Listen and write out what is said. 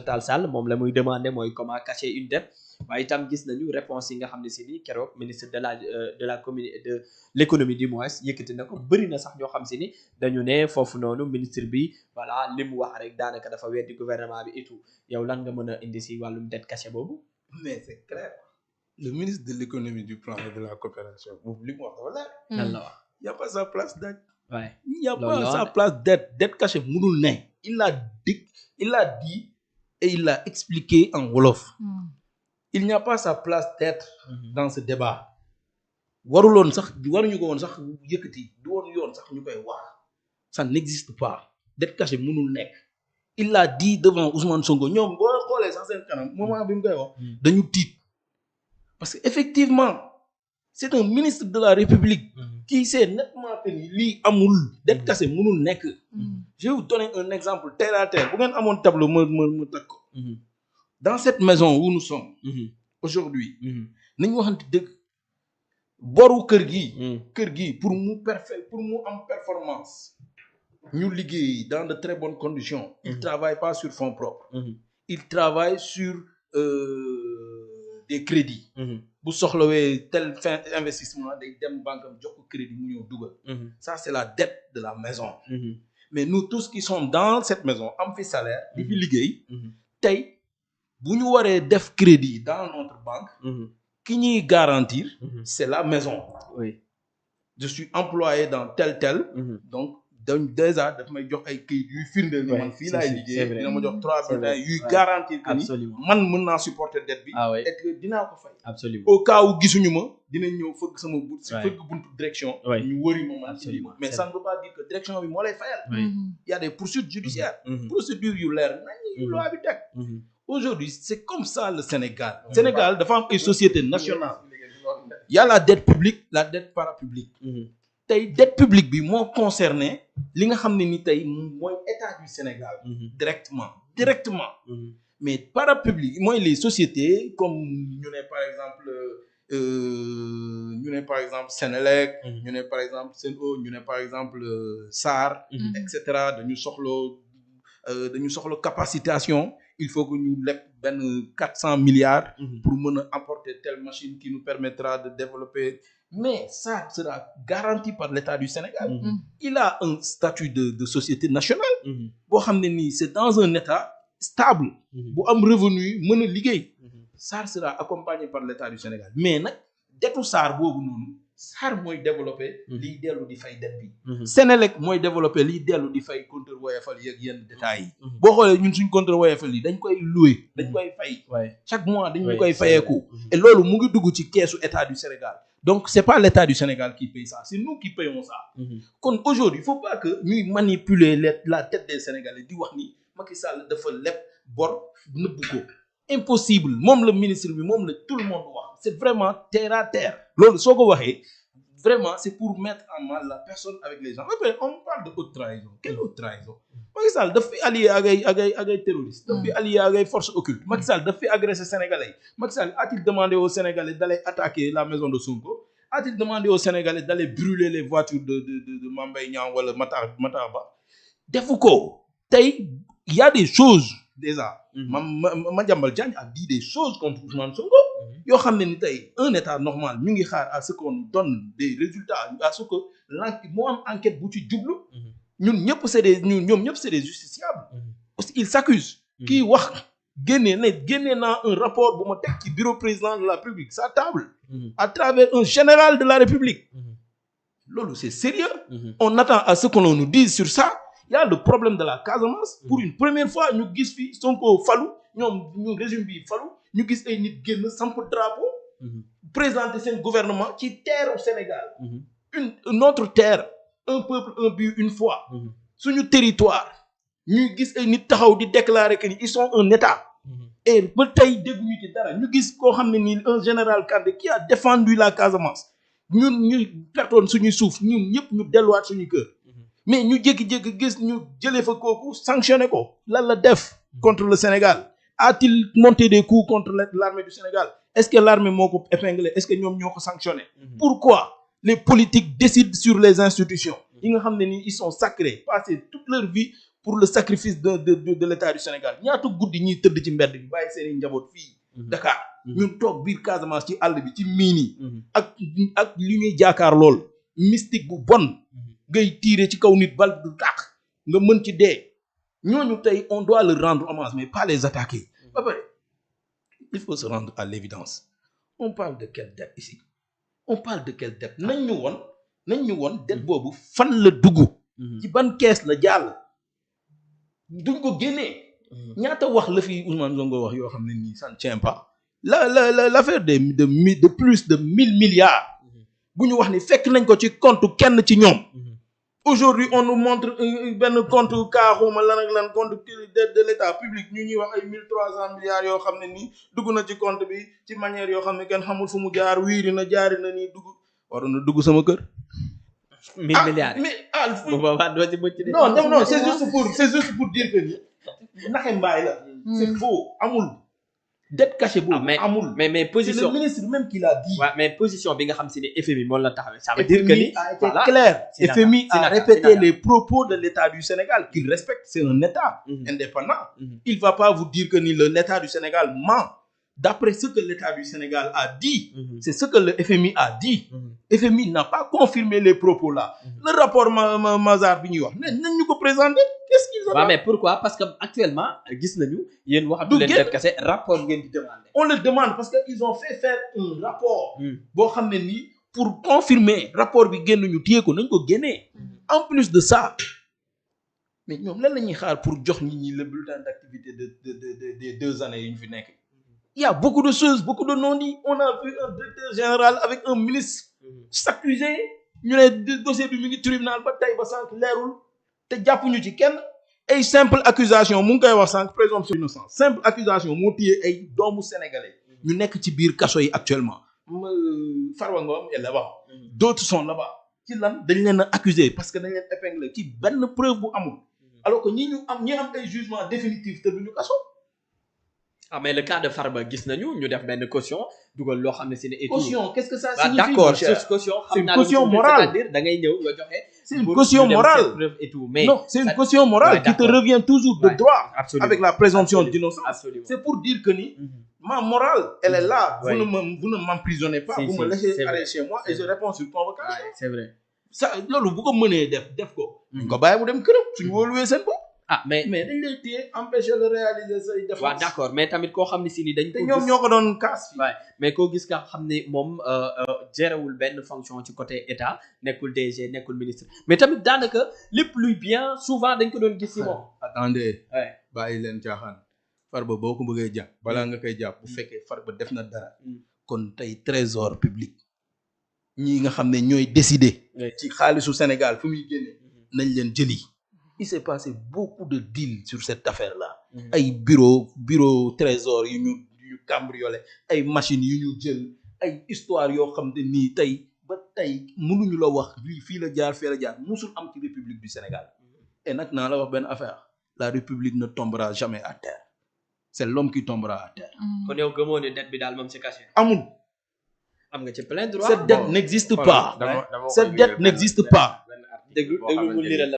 Tall Sall moom la muy demandé mooy comment cacher une dette waaye itam gis nañu réponse yi nga xam ne si ni keroog ministre de la commune de l'économie du moins yëkkati na ko bëri na sax ñoo xam si ni dañu ne foofu noonu ministre bi voilà li mu wax rek daanaka dafa weddi gouvernement bi et tout yow lan nga mën a indi si wàllum dette cachée boobu. mais c'est clair le ministre de l'économie du plan et de la coopération boobu li mu wax dafa leer. lan la wax. y a pas sa place dette. waaye y a pas sa place dette cachée mënul ne. il a dit et il l'a expliqué en wolof. Il n'y a pas sa place d'être dans ce débat. waruloon sax waruñu ko woon sax yëkkati du woon yoon sax ñu koy wax ça n'existe pas dette cachée mënul nekk. il l'a dit devant Ousmane Sonko ñoom boo xoolee sax seen kanam moment bi mu koy wax dañu tiit parce que effectivement c'est un ministre de la République qui sait nettement que ni lii amul dette cachée mënul nekk. Je vais vous donner un exemple terre à terre bu ngeen amoon tableau ma teg ko. Dans cette maison où nous sommes aujourd'hui nañu waxante dëgg boru kër gi pour mu am performance ñu liggéey dans de très bonnes conditions. Il travaille pas sur fonds propres. Il travaille sur des crédits. bu soxlawee tel fin investissement day dem banque am jox ko crédit mu ñëw dugal. Ça c'est la dette de la maison. Mais nous tous qui sommes dans cette maison am fi salaire di fi liggéey tey bu ñu waree def crédit dans notre banque ki ñuy garantir c'est la maison. Oui. Je suis employé dans tel donc déjà daf may jox ay këyit yuy firndeel ni man fii laay liggéey dina ma jox 3 000 yuy garantir que ni man mën naa supporter dette bi et que dinaa ko fay. Absolument. Au cas où gisuñu ma dinañ ñëw fëgg sama buntu direction ñu wëri ma man mais ça ne veut pas dire que direction bi moo lay fayal. Il y a des poursuites judiciaires procédures yu leer nañ yu loi bi teg. Aujourd'hui c'est comme ça le Sénégal. Sénégal dafa am ay société nationale. Il y a la dette publique la dette parapublique. tey dette publique bi moo concerné li nga xam ne ni tey mooy état du Sénégal. directement. Mais parapublic mooy les sociétés comme ñu ne par exemple Senelec. ñu ne par exemple Sen'Eau ñu ne par exemple SAR. et cetera dañu soxla capacitation. Il faut que ñu leb benn 400 milliards. pour mën a apporter telle machine qui nous permettra de développer. Mais ça sera garanti par l'État du Sénégal. Il a un statut de société nationale. boo xam ne nii c'est dans un état stable. bu am revenu mën a liggéey. SAR sera accompagné par l'État du Sénégal mais nag dettu SAR boobu noonu SAR mooy développé. liy dellu di fay dette bi. Sénélec mooy développé liy dellu di fay compteur Woyofal yeeg yenn détails yi. boo xoolee ñun suñ compteur Woyofal yi dañ koy louer dañ koy fay. chaque mois dañu koy fayeeku. et loolu mu ngi dugg ci keesu État du Sénégal. Donc c'est pas l'État du Sénégal qui paye ça c'est nous qui payons ça. kon aujourd'hui il faut pas que ñuy manipuler la tête des Sénégalais di wax ni Macky Sall dafa leb bor nëbbu ko. Impossible moom la ministre bi moom la tout le monde wax c'est vraiment terre à terre. loolu soo ko waxee vraiment c'est pour mettre en mal la personne avec les gens. On parle de haute trahison. Quelle haute trahison? Macky Sall daf fi allié ak ay terroristes. daf fi allié ak ay forces occultes. Macky Sall daf fi agressé Sénégalais. Macky Sall a-t-il demandé aux Sénégalais d'aller attaquer la maison de Sonko? A-t-il demandé aux Sénégalais d'aller brûler les voitures de Mame Mbaye Niang wala Matar Ba? defu ko. Tey il y a des choses déjà. Madiambal Diagne a dit des choses contre Ousmane Sonko. yoo xam ne ni tey un état normal ñu ngi xaar à ce qu'on donne des résultats à ce que moo am enquête bu ci jublu. ñoom ñëpp c'est des justiciables. parce qu'ils s'accusent. kii wax génnee naa un rapport bu ma teg ci bureau président de la République sa table. à travers un général de la République. loolu c'est sérieux. On attend à ce que l'on nous dise sur ça. Il y a le problème de la Casamance. Pour une première fois ñu gis fi Sonko falu ñoom ñu régime bi falu ñu gis ay nit génn samp drapeau. présenter seen gouvernement ci terre au Sénégal. Notre terre un peuple un but une foi. suñu territoire ñu gis ay nit taxaw di déclarer que ni ils sont un état. et ba tey dégguñu ci dara ñu gis koo xam ne nii un général Kandé qui a défendu la Casamance ñun ñu pertoon suñuy suuf ñun ñëpp ñu delluwaat suñu kër. mais ñu jékki-jékki gis ñu jëlee fa kooku sanctionné ko lan la def contre le Sénégal a-t-il monté des coups contre l'armée du Sénégal? Est-ce que l'armée moo ko épinglé? Est-ce que ñoom ñoo ko sanctionné? Pourquoi les politiques décident sur les institutions yi nga xam ne ni ils sont sacrés passer toute leur vie pour le sacrifice de l'État du Sénégal ñaata guddi ñuy tëdd ci mbedd bi bàyyi seen i njaboot fii Dakar ñun toog biir Casamance ci àll bi ci miin yi ak li ñuy jaakaar lool mystique bu bon ngay tirer ci kaw nit bal du tàq nga mën ci dee ñooñu tey on doit leur rendre hommage mais pas les attaquer ba pare il faut se rendre à l'évidence on parle de quelle dette ici on parle de quelle dette nañ ñu won dette boobu fan la dugg ci ban kees la jàll duñ ko génnee ñaata wax la fi Ousmane Sonko wax yoo xam ne nii ça ne tient pas l'affaire de plus de 1000 milliards bu ñu wax ni fekk nañ ko ci compte kenn ci ñoom aujourd'hui on nous montre benn compte kaaxuma lan ak lan compte de l'état public ñu ñuy wax ay 1300 milliards yoo xam ne nii dugg na ci compte bi ci manière yoo xam ne kenn xamul fu mu jaar wiiri na jaari na nii dugg waroon na dugg sama kër 1000 milliards mais bu boobaa doo ci mucc de. non c'est juste pour dire que ni naxe mbaay la c'est faux amul dette cachée boobu amul mais position c'est le ministre même qui l'a dit mais position bi nga xam si ne FMI moom la taxawee ça veut dire que ni a été clair FMI a répété les propos de l'État du Sénégal qu'il respecte c'est un État indépendant il va pas vous dire que ni l'État du Sénégal ment d'après ce que l'État du Sénégal a dit c'est ce que le FMI a dit FMI n'a pas confirmé les propos là le rapport Mazar bi ñuy wax nañ ñu ko présenter qu'est-ce qu'ils ont mais pourquoi parce que actuellement gis nañu yéen waxatu leen def kese rapport ngeen di demander on le demande parce que ils ont fait faire un rapport boo xam ne nii pour confirmer rapport bi génn ñu téye ko nañ ko génnee en plus de ça mais ñoom lan la ñuy xaar pour jox nit ñi le bulletin d'activité des 2 années yu ñu fi nekk il y a beaucoup de choses beaucoup de non-dits on a vu un directeur général avec un ministre s'accuser ñu ne dossier bi mu ngi tribunal ba tey ba sànq leerul te jàppuñu ci kenn ay simple accusation mu ngi koy wax sànq présomption d'innocence simple accusation moo téye ay doomu sénégalais ñu nekk ci biir kaso yi actuellement Farba Ngom est là-bas d'autres sont là-bas ci lan dañ leen a accuser parce que dañ leen épingler ci benn preuve bu amul alors que ñi am ay jugement définitif te duñu kaso mais le cas de Farba gis nañu ñu def benn caution dugal loo xam ne si ne caution qu'est-ce que ça signifie d'accord caution c'est une caution morale c'est-à-dire da ngay ñëw nga joxe c'est une caution morale et tout mais non c'est une caution morale qui te revient toujours de droit avec la présomption d'innocence c'est pour dire que ni ma morale elle est là vous ne m'emprisonnez pas vous me laissez aller chez moi et je réponds sur convocation c'est vrai ça loolu bu ko mënee def ko ñu ko bàyyi mu dem këram suñu wóoluwee seen bopp mais dañ lay téye empêcher de réaliser say défense waaw d'accord mais tamit koo xam ne si ni dañ te ñoom ñoo ko doon kaas mais koo gis nga xam ne moom gérewul benn fonction ci côté état nekkul DG nekkul ministre mais tamit daanaka lépp luy bien souvent dañ ko doon gis si moom attendez bàyyi leen caaxaan Farba boo ko bëggee jàpp balaa nga koy jàpp bu fekkee Farba def na dara kon tey trésor public ñi nga xam ne ñooy décider ci xaalisu Sénégal fu muy génne nañ leen jëli il s'est passé beaucoup de deals sur cette affaire-là ay bureau trésor yu ñu cambriolé ay machines yu ñu jël ay histoire yoo xam ne nii tey ba tey mënuñu la wax lii fii la jaar fee la jaar musul am ci République du Sénégal et nag naa la wax benn affaire la République ne tombera jamais à terre c'est l'homme qui tombera à terre kon yow gëmoo ne dette bi daal moom c'est caché amul am nga ci plein droit cette dette n'existe pas cette dette n'existe pas déglu mu liral